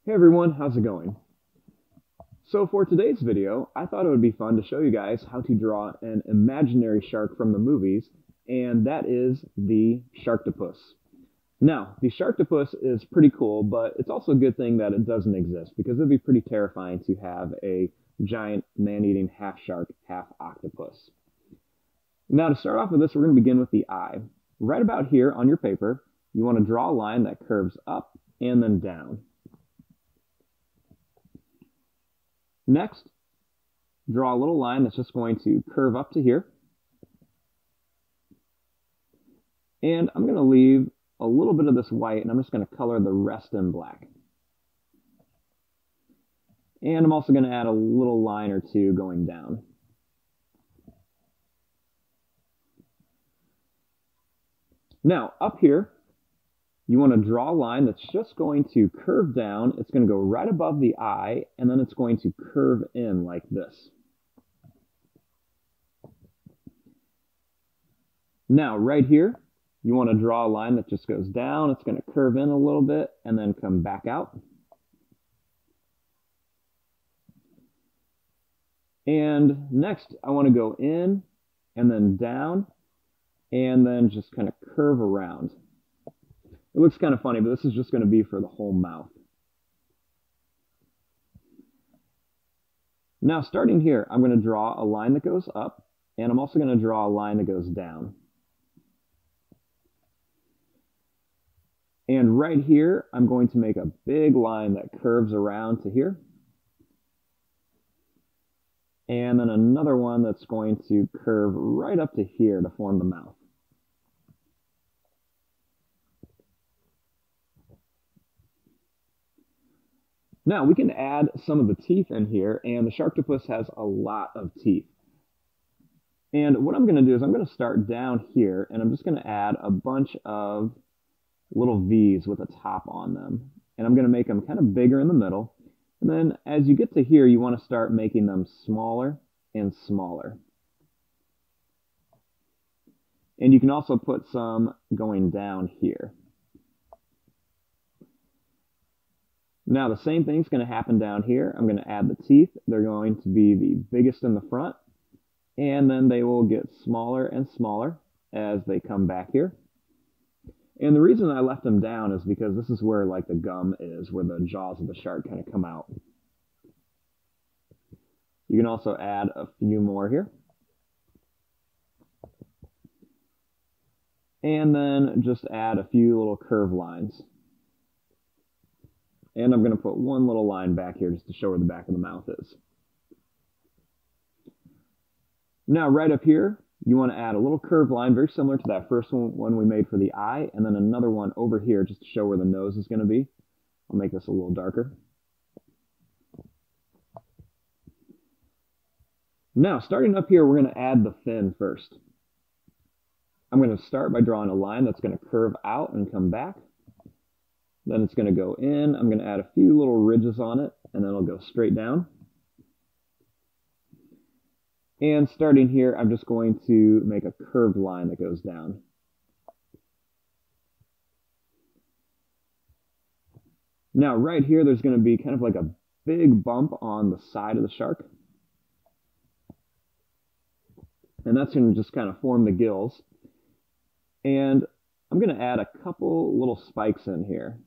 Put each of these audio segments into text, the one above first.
Hey everyone, how's it going? So for today's video, I thought it would be fun to show you guys how to draw an imaginary shark from the movies, and that is the Sharktopus. Now, the Sharktopus is pretty cool, but it's also a good thing that it doesn't exist, because it'd be pretty terrifying to have a giant man-eating half shark, half octopus. Now to start off with this, we're going to begin with the eye. Right about here on your paper, you want to draw a line that curves up and then down. Next, draw a little line that's just going to curve up to here. And I'm going to leave a little bit of this white, and I'm just going to color the rest in black. And I'm also going to add a little line or two going down. Now, up here, you want to draw a line that's just going to curve down. It's going to go right above the eye, and then it's going to curve in like this. Now, right here, you want to draw a line that just goes down. It's going to curve in a little bit and then come back out. And next, I want to go in and then down and then just kind of curve around. It looks kind of funny, but this is just going to be for the whole mouth. Now, starting here, I'm going to draw a line that goes up, and I'm also going to draw a line that goes down. And right here, I'm going to make a big line that curves around to here. And then another one that's going to curve right up to here to form the mouth. Now, we can add some of the teeth in here, and the Sharktopus has a lot of teeth. And what I'm going to do is I'm going to start down here, and I'm just going to add a bunch of little V's with a top on them. And I'm going to make them kind of bigger in the middle. And then as you get to here, you want to start making them smaller and smaller. And you can also put some going down here. Now the same thing's going to happen down here. I'm going to add the teeth. They're going to be the biggest in the front, and then they will get smaller and smaller as they come back here. And the reason I left them down is because this is where like the gum is, where the jaws of the shark kind of come out. You can also add a few more here. And then just add a few little curved lines. And I'm going to put one little line back here just to show where the back of the mouth is. Now, right up here, you want to add a little curved line, very similar to that first one we made for the eye, and then another one over here just to show where the nose is going to be. I'll make this a little darker. Now, starting up here, we're going to add the fin first. I'm going to start by drawing a line that's going to curve out and come back. Then it's going to go in. I'm going to add a few little ridges on it, and then it'll go straight down. And starting here, I'm just going to make a curved line that goes down. Now, right here, there's going to be kind of like a big bump on the side of the shark. And that's going to just kind of form the gills. And I'm going to add a couple little spikes in here,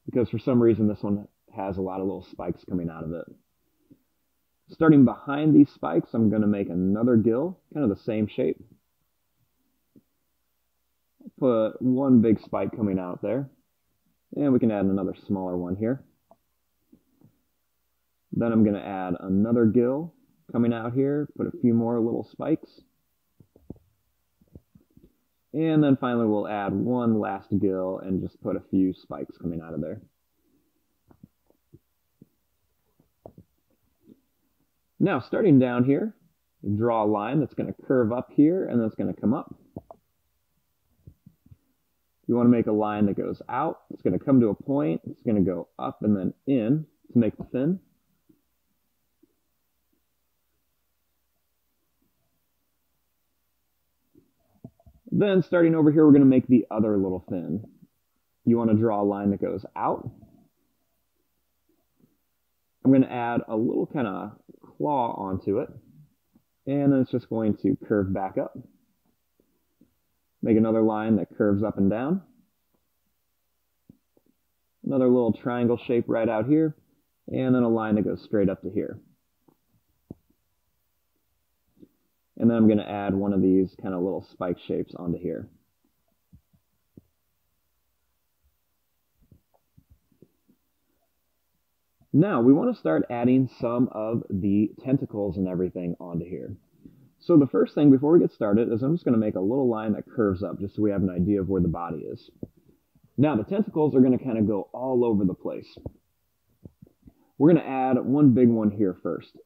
because for some reason this one has a lot of little spikes coming out of it. Starting behind these spikes, I'm going to make another gill, kind of the same shape. Put one big spike coming out there, and we can add another smaller one here. Then I'm going to add another gill coming out here, put a few more little spikes. And then finally we'll add one last gill and just put a few spikes coming out of there. Now, starting down here, draw a line that's going to curve up here and then it's going to come up. You want to make a line that goes out. It's going to come to a point. It's going to go up and then in to make the fin. Then starting over here, we're going to make the other little fin. You want to draw a line that goes out I'm going to add a little kind of claw onto it, and then it's just going to curve back up. Make another line that curves up and down. Another little triangle shape right out here, and then a line that goes straight up to here. And then I'm going to add one of these kind of little spike shapes onto here. Now we want to start adding some of the tentacles and everything onto here. So the first thing before we get started is I'm just going to make a little line that curves up just so we have an idea of where the body is. Now the tentacles are going to kind of go all over the place. We're going to add one big one here first.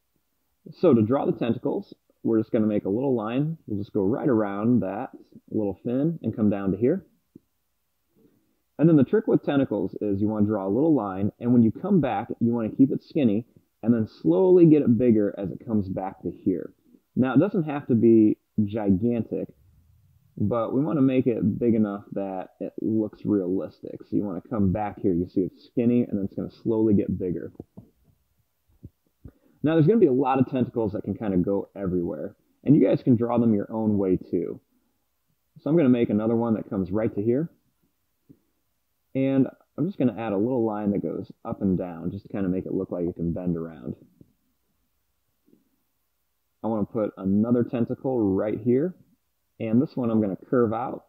So to draw the tentacles, we're just going to make a little line. We'll just go right around that little fin and come down to here. And then the trick with tentacles is you want to draw a little line, and when you come back, you want to keep it skinny and then slowly get it bigger as it comes back to here. Now, it doesn't have to be gigantic, but we want to make it big enough that it looks realistic. So you want to come back here. You see it's skinny, and then it's going to slowly get bigger. Now, there's going to be a lot of tentacles that can kind of go everywhere, and you guys can draw them your own way too. So I'm going to make another one that comes right to here, and I'm just going to add a little line that goes up and down just to kind of make it look like it can bend around. I want to put another tentacle right here, and this one I'm going to curve out,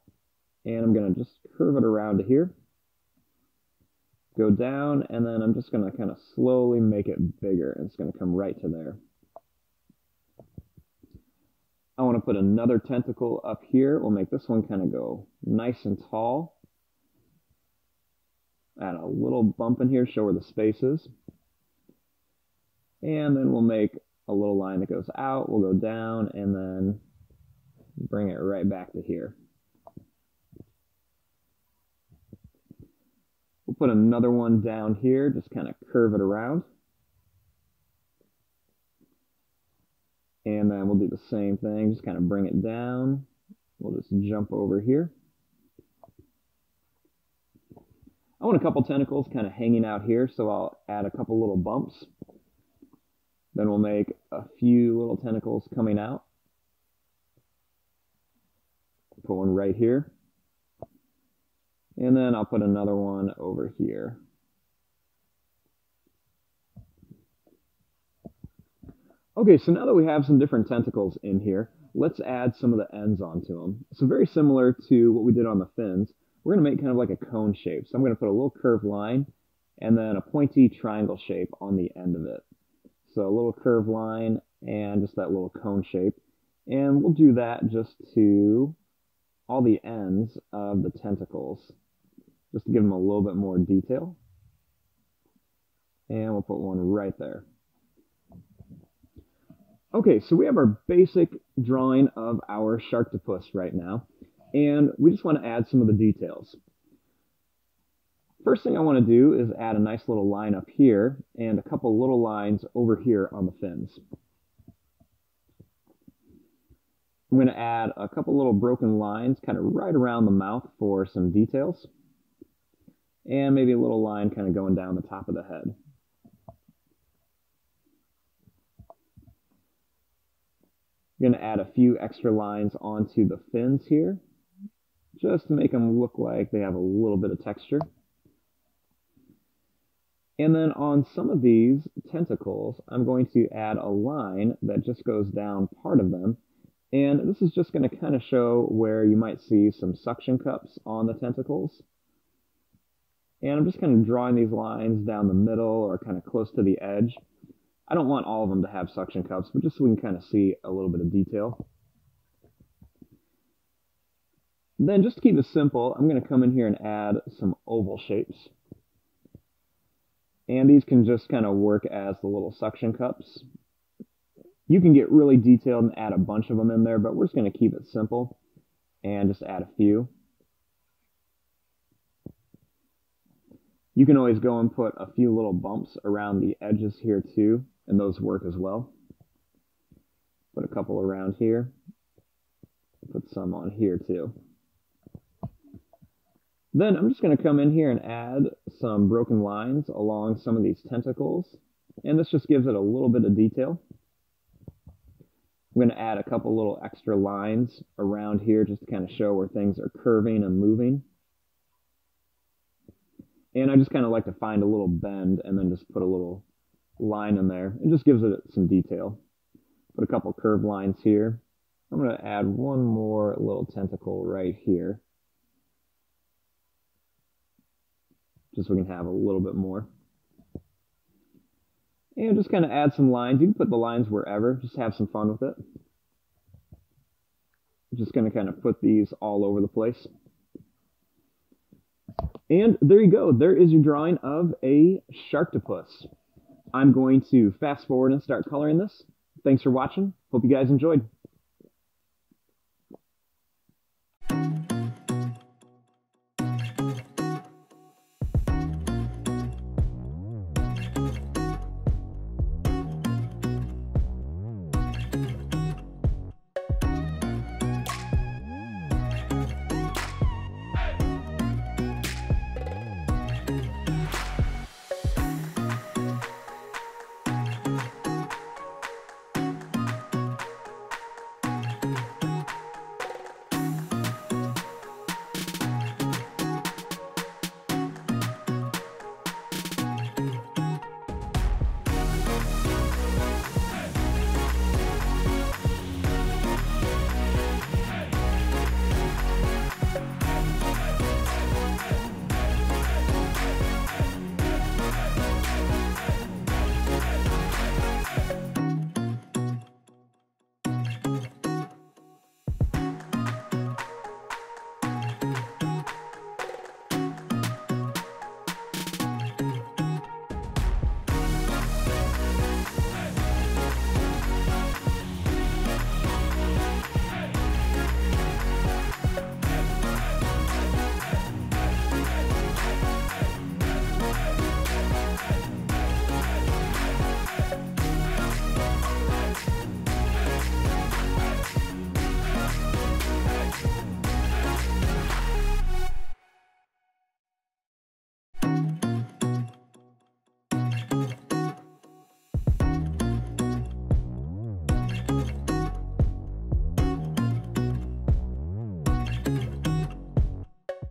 and I'm going to just curve it around to here. Go down, and then I'm just going to kind of slowly make it bigger, and it's going to come right to there. I want to put another tentacle up here. We'll make this one kind of go nice and tall. Add a little bump in here, show where the space is. And then we'll make a little line that goes out. We'll go down, and then bring it right back to here. We'll put another one down here, just kind of curve it around. And then we'll do the same thing, just kind of bring it down. We'll just jump over here. I want a couple tentacles kind of hanging out here, so I'll add a couple little bumps. Then we'll make a few little tentacles coming out. Put one right here. And then I'll put another one over here. Okay, so now that we have some different tentacles in here, let's add some of the ends onto them. So very similar to what we did on the fins, we're going to make kind of like a cone shape. So I'm going to put a little curved line and then a pointy triangle shape on the end of it. So a little curved line and just that little cone shape. And we'll do that just to all the ends of the tentacles, just to give them a little bit more detail. And we'll put one right there. Okay, so we have our basic drawing of our Sharktopus right now, and we just want to add some of the details. First thing I want to do is add a nice little line up here and a couple little lines over here on the fins. I'm going to add a couple little broken lines kind of right around the mouth for some details, and maybe a little line kind of going down the top of the head. I'm going to add a few extra lines onto the fins here, just to make them look like they have a little bit of texture. And then on some of these tentacles, I'm going to add a line that just goes down part of them. And this is just going to kind of show where you might see some suction cups on the tentacles. And I'm just kind of drawing these lines down the middle or kind of close to the edge. I don't want all of them to have suction cups, but just so we can kind of see a little bit of detail. Then just to keep it simple, I'm going to come in here and add some oval shapes. And these can just kind of work as the little suction cups. You can get really detailed and add a bunch of them in there, but we're just going to keep it simple and just add a few. You can always go and put a few little bumps around the edges here too, and those work as well. Put a couple around here. Put some on here too. Then I'm just going to come in here and add some broken lines along some of these tentacles And this just gives it a little bit of detail. I'm going to add a couple little extra lines around here just to kind of show where things are curving and moving. And I just kind of like to find a little bend and then just put a little line in there. It just gives it some detail. Put a couple curved lines here. I'm going to add one more little tentacle right here, just so we can have a little bit more. And just kind of add some lines. You can put the lines wherever, just have some fun with it. Just going to kind of put these all over the place. And there you go. There is your drawing of a Sharktopus. I'm going to fast forward and start coloring this. Thanks for watching. Hope you guys enjoyed.